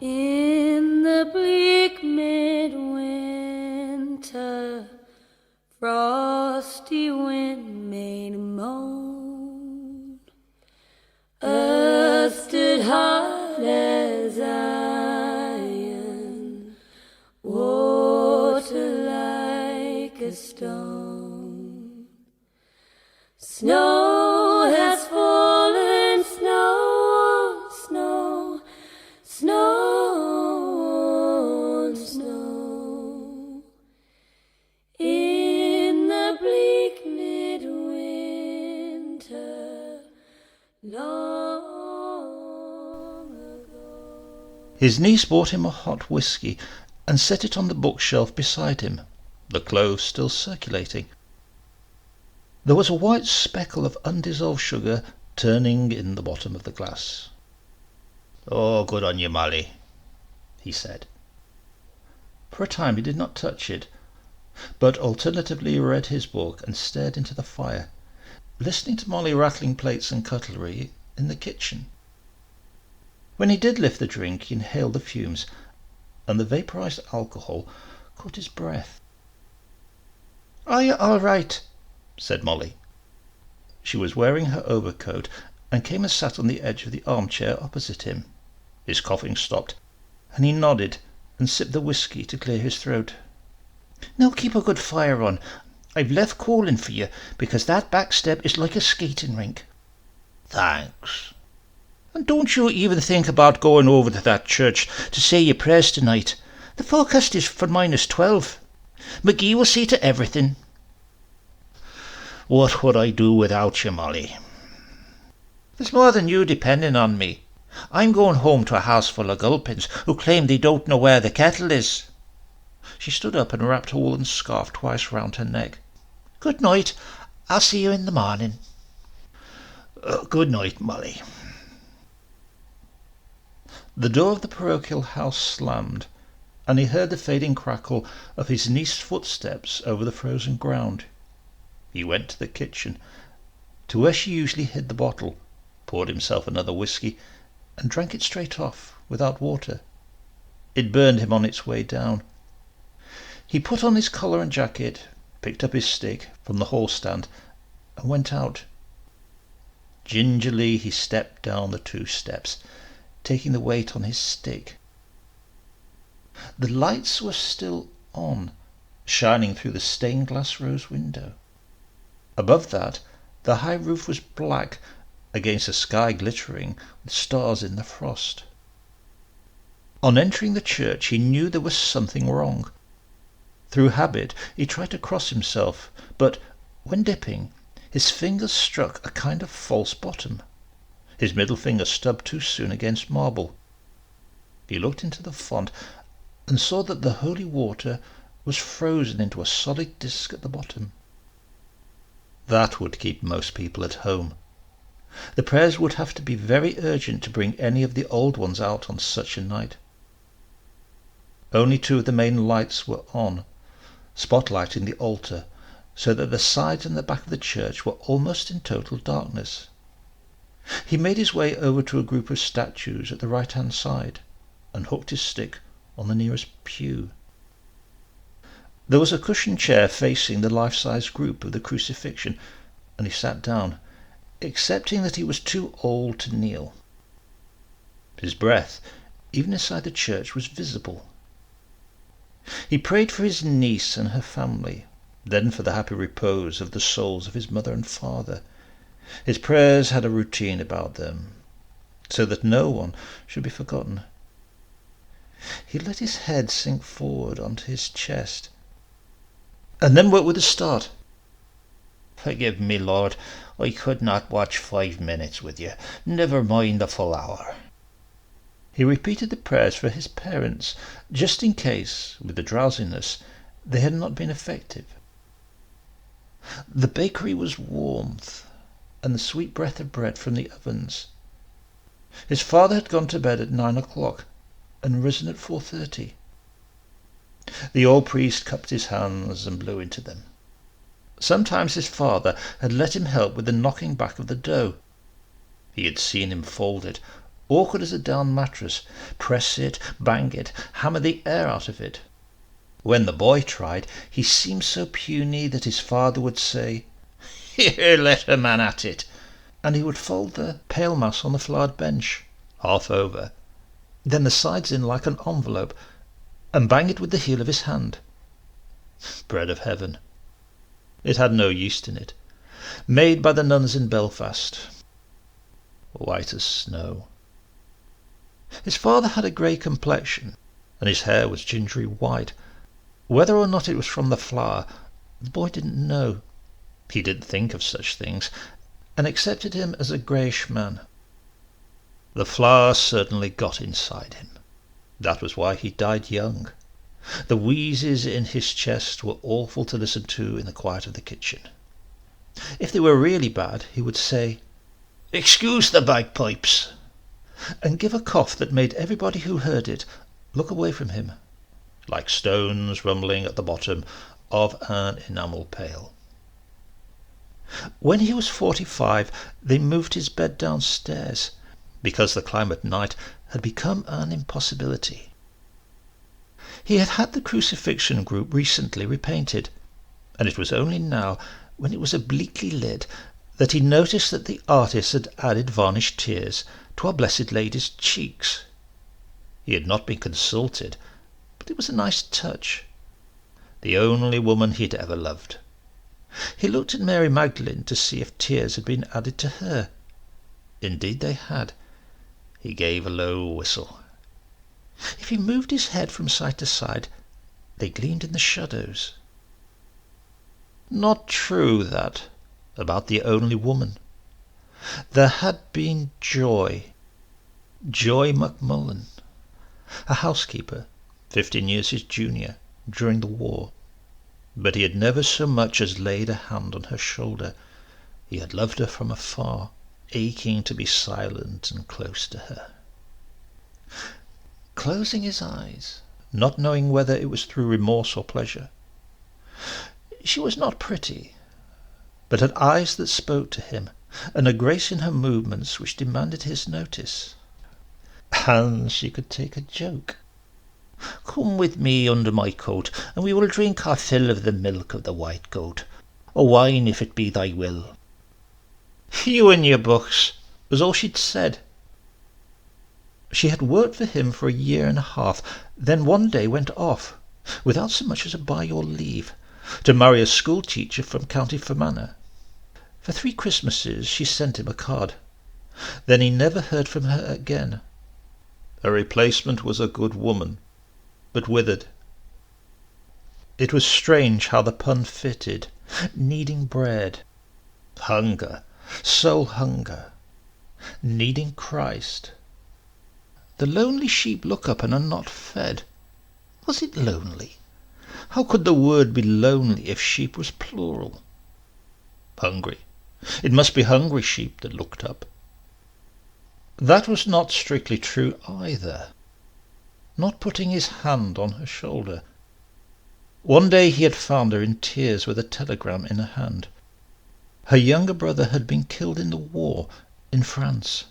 In the bleak midwinter, frosty wind made a moan. Earth stood hard as iron, water like a stone. Snow has fallen, snow, snow, snow, snow. In the bleak midwinter, long ago. His niece bought him a hot whisky and set it on the bookshelf beside him, the clove still circulating. There was a white speckle of undissolved sugar turning in the bottom of the glass. "Oh, good on you, Molly," he said. For a time he did not touch it, but alternatively read his book and stared into the fire, listening to Molly rattling plates and cutlery in the kitchen. When he did lift the drink, he inhaled the fumes, and the vaporized alcohol caught his breath. "Are you all right?" said Molly. She was wearing her overcoat and came and sat on the edge of the armchair opposite him. His coughing stopped, and he nodded and sipped the whisky to clear his throat. "Now keep a good fire on. I've left coaling for you, because that back step is like a skating rink." "Thanks. And don't you even think about going over to that church to say your prayers tonight. The forecast is for -12. McGee will see to everything." "What would I do without you, Molly?" "There's more than you depending on me. I'm going home to a house full of gulpins who claim they don't know where the kettle is." She stood up and wrapped a woolen scarf twice round her neck. "Good night. I'll see you in the morning." "Good night, Molly." The door of the parochial house slammed, and he heard the fading crackle of his niece's footsteps over the frozen ground. He went to the kitchen, to where she usually hid the bottle, poured himself another whisky, and drank it straight off, without water. It burned him on its way down. He put on his collar and jacket, picked up his stick from the hall stand, and went out. Gingerly he stepped down the 2 steps, taking the weight on his stick. The lights were still on, shining through the stained glass rose window. Above that, the high roof was black against a sky glittering with stars in the frost. On entering the church, he knew there was something wrong. Through habit, he tried to cross himself, but when dipping, his fingers struck a kind of false bottom. His middle finger stubbed too soon against marble. He looked into the font and saw that the holy water was frozen into a solid disc at the bottom. That would keep most people at home. The prayers would have to be very urgent to bring any of the old ones out on such a night. Only 2 of the main lights were on, spotlighting the altar, so that the sides and the back of the church were almost in total darkness. He made his way over to a group of statues at the right-hand side, and hooked his stick on the nearest pew. There was a cushioned chair facing the life-size group of the crucifixion, and he sat down, accepting that he was too old to kneel. His breath, even inside the church, was visible. He prayed for his niece and her family, then for the happy repose of the souls of his mother and father. His prayers had a routine about them, so that no one should be forgotten. He let his head sink forward onto his chest, and then woke with a start. "Forgive me, Lord, I could not watch 5 minutes with you, never mind the full hour." He repeated the prayers for his parents, just in case, with the drowsiness, they had not been effective. The bakery was warmth, and the sweet breath of bread from the ovens. His father had gone to bed at 9 o'clock, and risen at 4:30. The old priest cupped his hands and blew into them. Sometimes his father had let him help with the knocking back of the dough. He had seen him fold it, awkward as a down mattress, press it, bang it, hammer the air out of it. When the boy tried, he seemed so puny that his father would say, "Here, let a man at it," and he would fold the pale mass on the flowered bench, half over, then the sides in like an envelope, and bang it with the heel of his hand. Bread of heaven. It had no yeast in it, made by the nuns in Belfast, white as snow. His father had a grey complexion, and his hair was gingery white. Whether or not it was from the flour, the boy didn't know. He didn't think of such things, and accepted him as a greyish man. The flour certainly got inside him. That was why he died young. The wheezes in his chest were awful to listen to in the quiet of the kitchen. If they were really bad, he would say, "Excuse the bagpipes," and give a cough that made everybody who heard it look away from him, like stones rumbling at the bottom of an enamel pail. When he was 45, they moved his bed downstairs, because the climb at night had become an impossibility. He had had the crucifixion group recently repainted, and it was only now, when it was obliquely lit, that he noticed that the artist had added varnished tears to Our Blessed Lady's cheeks. He had not been consulted, but it was a nice touch. The only woman he had ever loved. He looked at Mary Magdalene to see if tears had been added to her. Indeed they had. He gave a low whistle. If he moved his head from side to side, they gleamed in the shadows. Not true, that, about the only woman. There had been Joy Macmullen, a housekeeper, 15 years his junior, during the war. But he had never so much as laid a hand on her shoulder. He had loved her from afar, aching to be silent and close to her. Closing his eyes, not knowing whether it was through remorse or pleasure. She was not pretty, but had eyes that spoke to him, and a grace in her movements which demanded his notice. And she could take a joke. "Come with me under my coat, and we will drink our fill of the milk of the white goat, or wine if it be thy will." "You and your books," was all she'd said. She had worked for him for a year and a half, then one day went off, without so much as a by your leave, to marry a school teacher from County Fermanagh. For 3 Christmases she sent him a card. Then he never heard from her again. Her replacement was a good woman, but withered. It was strange how the pun fitted. Needing bread. Hunger. Soul hunger. Needing Christ. The lonely sheep look up and are not fed. Was it lonely? How could the word be lonely if sheep was plural? Hungry. It must be hungry sheep that looked up. That was not strictly true either. Not putting his hand on her shoulder. One day he had found her in tears with a telegram in her hand. Her younger brother had been killed in the war in France.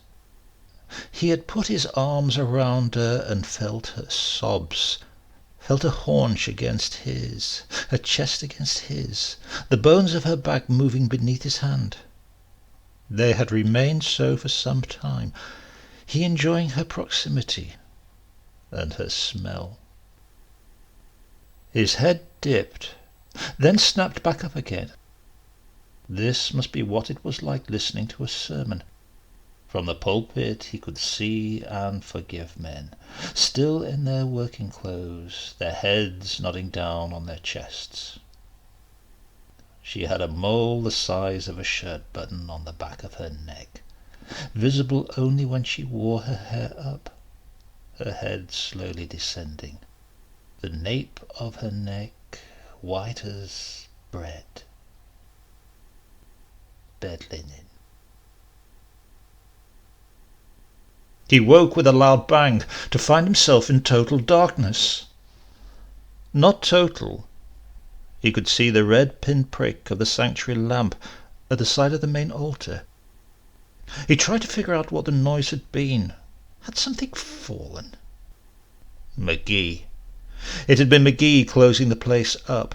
He had put his arms around her and felt her sobs, felt her haunch against his, her chest against his, the bones of her back moving beneath his hand. They had remained so for some time, he enjoying her proximity and her smell. His head dipped, then snapped back up again. This must be what it was like listening to a sermon. From the pulpit he could see and forgive men, still in their working clothes, their heads nodding down on their chests. She had a mole the size of a shirt button on the back of her neck, visible only when she wore her hair up, her head slowly descending, the nape of her neck white as bread. Bed linen. He woke with a loud bang to find himself in total darkness. Not total. He could see the red pin-prick of the sanctuary lamp at the side of the main altar. He tried to figure out what the noise had been, Had something fallen? McGee. It had been McGee closing the place up.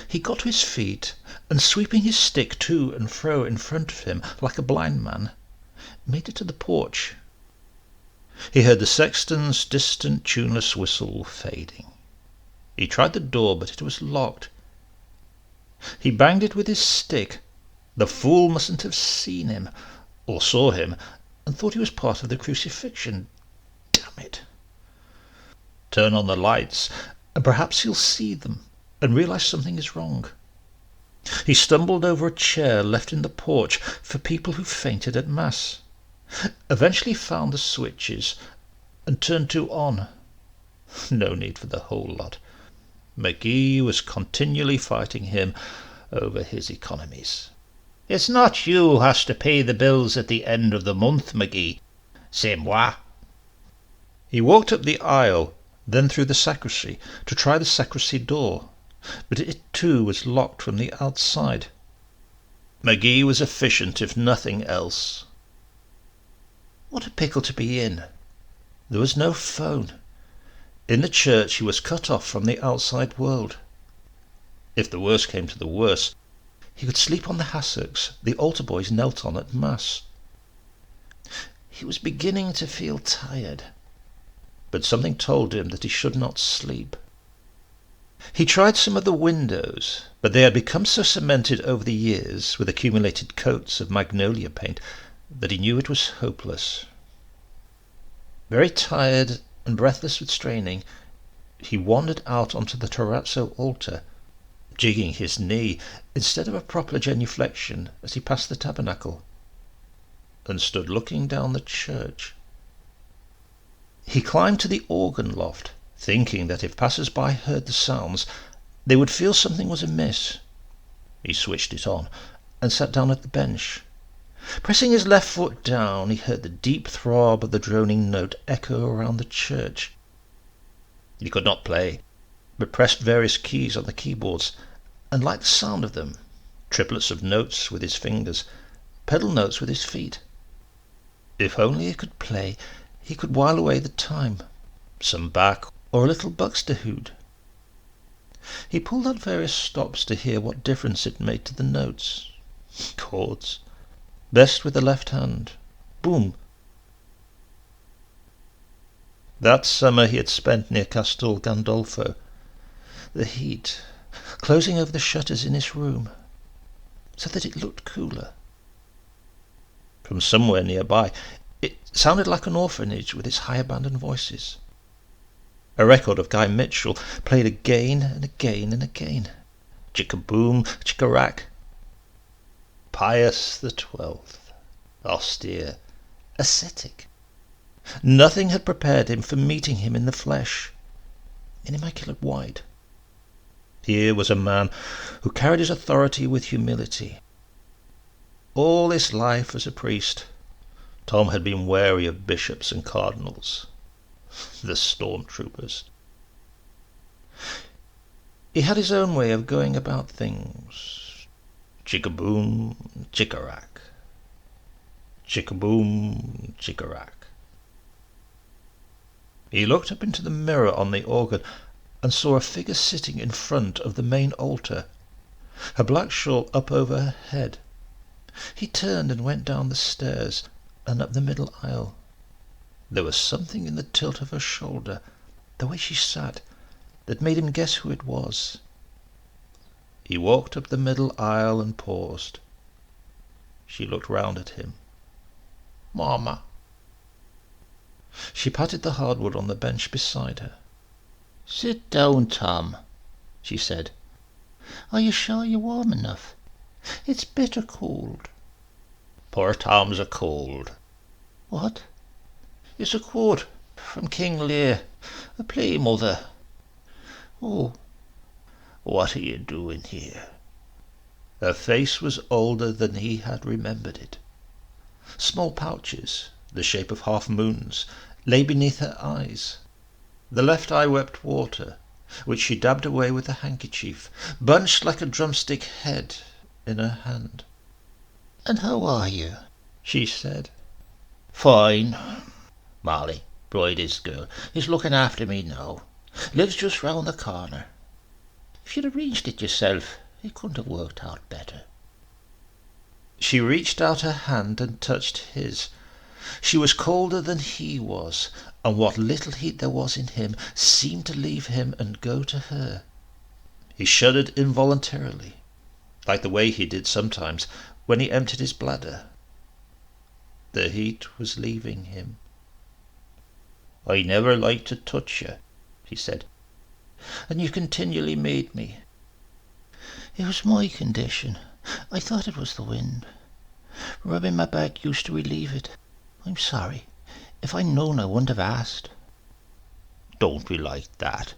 He got to his feet, and sweeping his stick to and fro in front of him like a blind man, made it to the porch. He heard the sexton's distant tuneless whistle fading. He tried the door, but it was locked. He banged it with his stick. The fool mustn't have seen him, or saw him, and thought he was part of the crucifixion. Damn it! Turn on the lights, and perhaps he'll see them, and realize something is wrong. He stumbled over a chair left in the porch for people who fainted at Mass. Eventually found the switches, and turned two on. No need for the whole lot. McGee was continually fighting him over his economies. "It's not you who has to pay the bills at the end of the month, McGee. C'est moi." He walked up the aisle, then through the sacristy, to try the sacristy door, but it too was locked from the outside. McGee was efficient, if nothing else. What a pickle to be in! There was no phone. In the church he was cut off from the outside world. If the worst came to the worst, he could sleep on the hassocks the altar boys knelt on at Mass. He was beginning to feel tired, but something told him that he should not sleep. He tried some of the windows, but they had become so cemented over the years with accumulated coats of magnolia paint that he knew it was hopeless. Very tired and breathless with straining, he wandered out onto the terrazzo altar, jigging his knee instead of a proper genuflection as he passed the tabernacle, and stood looking down the church. He climbed to the organ loft, thinking that if passers-by heard the sounds, they would feel something was amiss. He switched it on, and sat down at the bench. Pressing his left foot down, he heard the deep throb of the droning note echo around the church. He could not play, but pressed various keys on the keyboards, and liked the sound of them, triplets of notes with his fingers, pedal notes with his feet. If only he could play, he could while away the time, some Bach or a little Buxtehude. He pulled out various stops to hear what difference it made to the notes. Chords. Best with the left hand. Boom. That summer he had spent near Castel Gandolfo. The heat, closing over the shutters in his room, so that it looked cooler. From somewhere nearby, it sounded like an orphanage with its high-abandoned voices. A record of Guy Mitchell played again and again and again. Chicka-boom, chicka-rack. Pius XII, austere, ascetic. Nothing had prepared him for meeting him in the flesh, in immaculate white. Here was a man who carried his authority with humility. All his life as a priest, Tom had been wary of bishops and cardinals, the storm-troopers. He had his own way of going about things. Chicka-boom, chicka-rack. Chicka-boom, chicka-rack. He looked up into the mirror on the organ and saw a figure sitting in front of the main altar, her black shawl up over her head. He turned and went down the stairs and up the middle aisle. There was something in the tilt of her shoulder, the way she sat, that made him guess who it was. He walked up the middle aisle and paused. She looked round at him. "Mama." She patted the hardwood on the bench beside her. "Sit down, Tom," she said. "Are you sure you're warm enough? It's bitter cold." "Poor Tom's a cold." "What?" "It's a quote from King Lear, a play, mother." "Oh." "What are you doing here?" Her face was older than he had remembered it. Small pouches, the shape of half-moons, lay beneath her eyes. The left eye wept water, which she dabbed away with a handkerchief, bunched like a drumstick head in her hand. "And how are you?" she said. "Fine. Molly, Bridie's girl, is looking after me now. Lives just round the corner. If you'd arranged it yourself, it couldn't have worked out better." She reached out her hand and touched his. She was colder than he was, and what little heat there was in him seemed to leave him and go to her. He shuddered involuntarily, like the way he did sometimes when he emptied his bladder. The heat was leaving him. "I never liked to touch you," he said, "and you continually made me. It was my condition. I thought it was the wind. Rubbing my back used to relieve it. I'm sorry. If I'd known, I wouldn't have asked." "Don't be like that.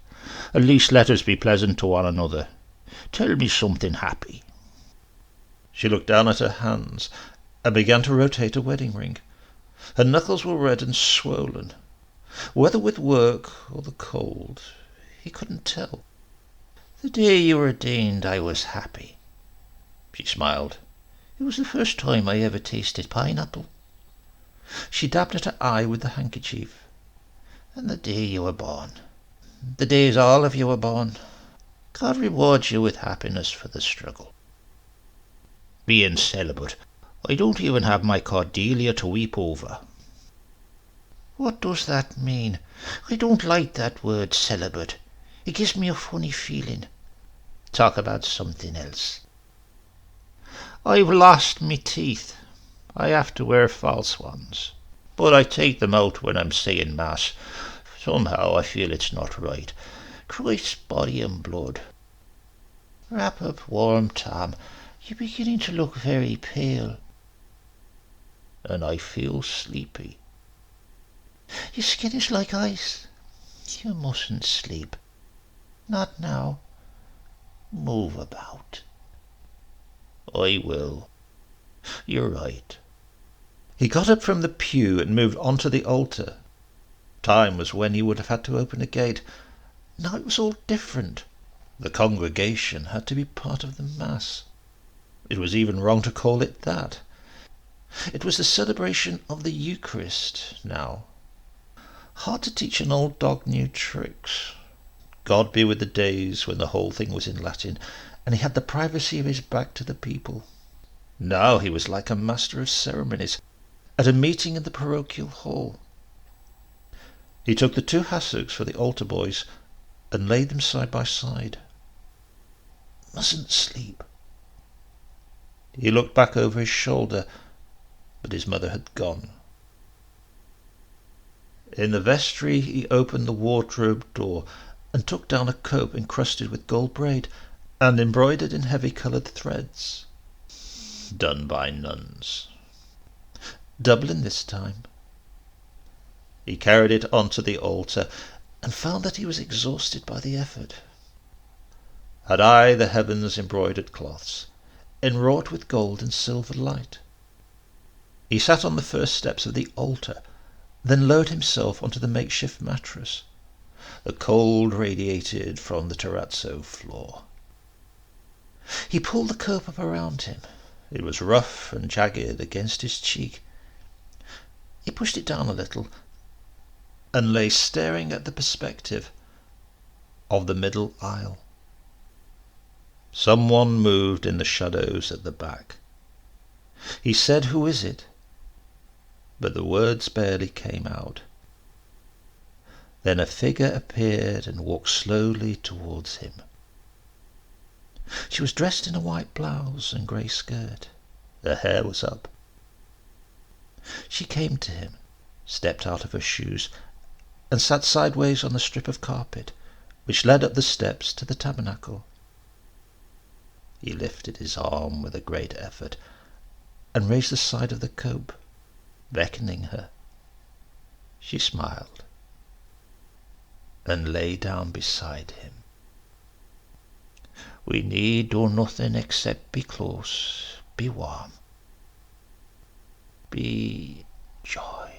At least let us be pleasant to one another. Tell me something happy." She looked down at her hands and began to rotate a wedding ring. Her knuckles were red and swollen. Whether with work or the cold, he couldn't tell. "The day you were ordained I was happy." She smiled. "It was the first time I ever tasted pineapple." She dabbed at her eye with the handkerchief. "And the day you were born. The days all of you were born. God rewards you with happiness for the struggle. Being celibate, I don't even have my Cordelia to weep over." "What does that mean? I don't like that word celibate. It gives me a funny feeling. Talk about something else." "I've lost me teeth. I have to wear false ones, but I take them out when I'm saying Mass. Somehow I feel it's not right. Christ's body and blood. Wrap up warm, Tom. You're beginning to look very pale." "And I feel sleepy." "Your skin is like ice. You mustn't sleep. Not now. Move about." "I will. You're right." He got up from the pew and moved on to the altar. Time was when he would have had to open a gate. Now it was all different. The congregation had to be part of the Mass. It was even wrong to call it that. It was the celebration of the Eucharist now. Hard to teach an old dog new tricks. God be with the days when the whole thing was in Latin, and he had the privacy of his back to the people. Now he was like a master of ceremonies at a meeting in the parochial hall. He took the 2 hassocks for the altar boys and laid them side by side. "Mustn't sleep." He looked back over his shoulder, but his mother had gone. In the vestry he opened the wardrobe door and took down a cope encrusted with gold braid and embroidered in heavy-coloured threads. Done by nuns. Dublin this time. He carried it onto the altar and found that he was exhausted by the effort. Had I the heavens embroidered cloths, enwrought with gold and silver light? He sat on the first steps of the altar, then lowered himself onto the makeshift mattress. The cold radiated from the terrazzo floor. He pulled the cope up around him. It was rough and jagged against his cheek. He pushed it down a little and lay staring at the perspective of the middle aisle. Someone moved in the shadows at the back. He said, "Who is it?" but the words barely came out. Then a figure appeared and walked slowly towards him. She was dressed in a white blouse and grey skirt. Her hair was up. She came to him, stepped out of her shoes, and sat sideways on the strip of carpet which led up the steps to the tabernacle. He lifted his arm with a great effort and raised the side of the cope, beckoning her. She smiled and lay down beside him. "We need do nothing except be close, be warm, be joy."